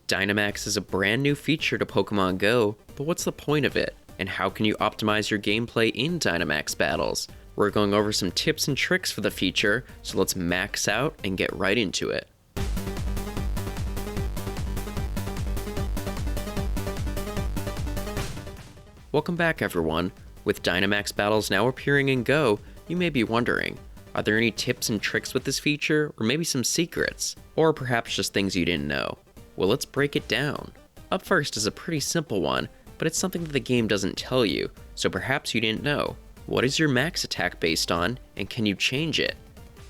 Dynamax is a brand new feature to Pokemon Go, but what's the point of it? And how can you optimize your gameplay in Dynamax battles? We're going over some tips and tricks for the feature, so let's max out and get right into it. Welcome back everyone. With Dynamax battles now appearing in Go, you may be wondering, are there any tips and tricks with this feature, or maybe some secrets? Or perhaps just things you didn't know? Well, let's break it down. Up first is a pretty simple one, but it's something that the game doesn't tell you, so perhaps you didn't know. What is your max attack based on, and can you change it?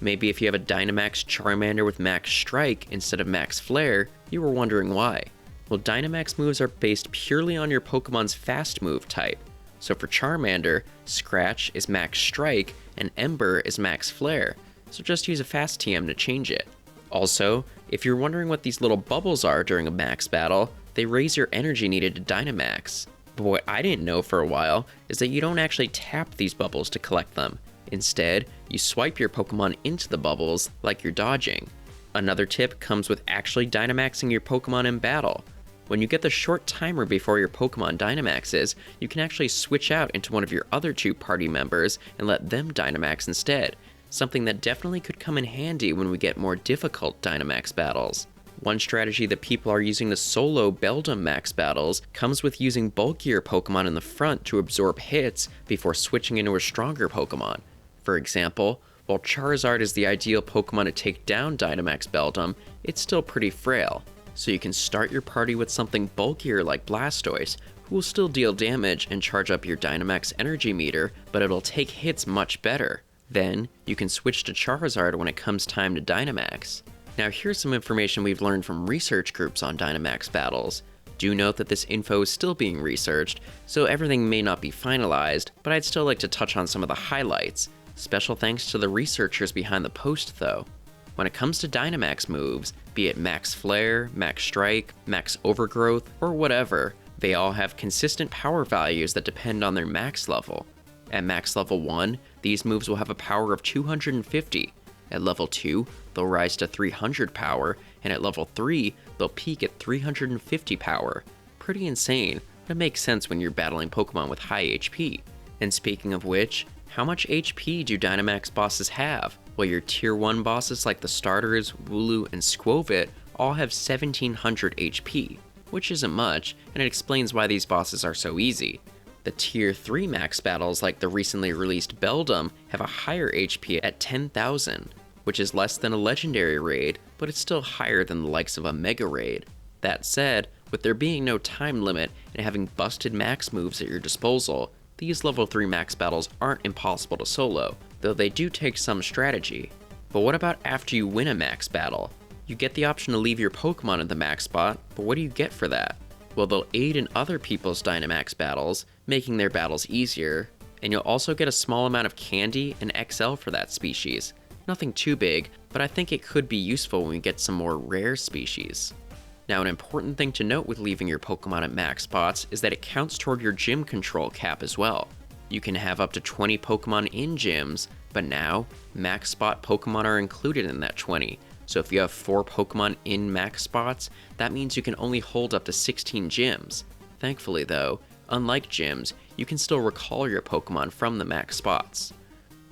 Maybe if you have a Dynamax Charmander with max strike instead of max flare, you were wondering why. Well, Dynamax moves are based purely on your Pokemon's fast move type. So for Charmander, Scratch is max strike and Ember is max flare, so just use a fast TM to change it. Also, if you're wondering what these little bubbles are during a max battle, they raise your energy needed to Dynamax. But what I didn't know for a while is that you don't actually tap these bubbles to collect them. Instead, you swipe your Pokemon into the bubbles like you're dodging. Another tip comes with actually Dynamaxing your Pokemon in battle. When you get the short timer before your Pokemon Dynamaxes, you can actually switch out into one of your other two party members and let them Dynamax instead, something that definitely could come in handy when we get more difficult Dynamax battles. One strategy that people are using to solo Beldum max battles comes with using bulkier Pokemon in the front to absorb hits before switching into a stronger Pokemon. For example, while Charizard is the ideal Pokemon to take down Dynamax Beldum, it's still pretty frail. So you can start your party with something bulkier like Blastoise, who will still deal damage and charge up your Dynamax energy meter, but it'll take hits much better. Then, you can switch to Charizard when it comes time to Dynamax. Now here's some information we've learned from research groups on Dynamax battles. Do note that this info is still being researched, so everything may not be finalized, but I'd still like to touch on some of the highlights. Special thanks to the researchers behind the post though. When it comes to Dynamax moves, be it max flare, max strike, max overgrowth, or whatever, they all have consistent power values that depend on their max level. At max level 1, these moves will have a power of 250. At level 2, they'll rise to 300 power, and at level 3, they'll peak at 350 power. Pretty insane, but it makes sense when you're battling Pokemon with high HP. And speaking of which, how much HP do Dynamax bosses have? Well, your tier 1 bosses like the starters, Wooloo, and Squovit all have 1700 HP, which isn't much, and it explains why these bosses are so easy. The tier 3 max battles like the recently released Beldum have a higher HP at 10,000, which is less than a legendary raid, but it's still higher than the likes of a mega raid. That said, with there being no time limit and having busted max moves at your disposal, these level 3 max battles aren't impossible to solo, though they do take some strategy. But what about after you win a max battle? You get the option to leave your Pokemon in the max spot, but what do you get for that? Well, they'll aid in other people's Dynamax battles, making their battles easier, and you'll also get a small amount of candy and XL for that species. Nothing too big, but I think it could be useful when we get some more rare species. Now, an important thing to note with leaving your Pokemon at max spots is that it counts toward your gym control cap as well. You can have up to 20 Pokemon in gyms, but now, max spot Pokemon are included in that 20. So if you have 4 Pokemon in max spots, that means you can only hold up to 16 gyms. Thankfully though, unlike gyms, you can still recall your Pokemon from the max spots.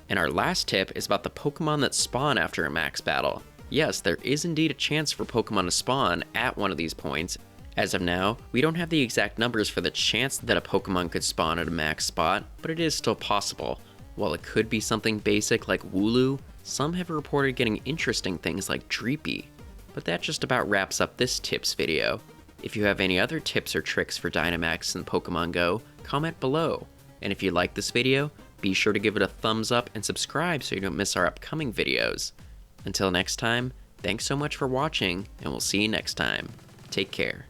And our last tip is about the Pokemon that spawn after a max battle. Yes, there is indeed a chance for Pokemon to spawn at one of these points. As of now, we don't have the exact numbers for the chance that a Pokemon could spawn at a max spot, but it is still possible. While it could be something basic like Wooloo, some have reported getting interesting things like Dreepy. But that just about wraps up this tips video. If you have any other tips or tricks for Dynamax and Pokemon Go, comment below. And if you like this video, be sure to give it a thumbs up and subscribe so you don't miss our upcoming videos. Until next time, thanks so much for watching, and we'll see you next time. Take care.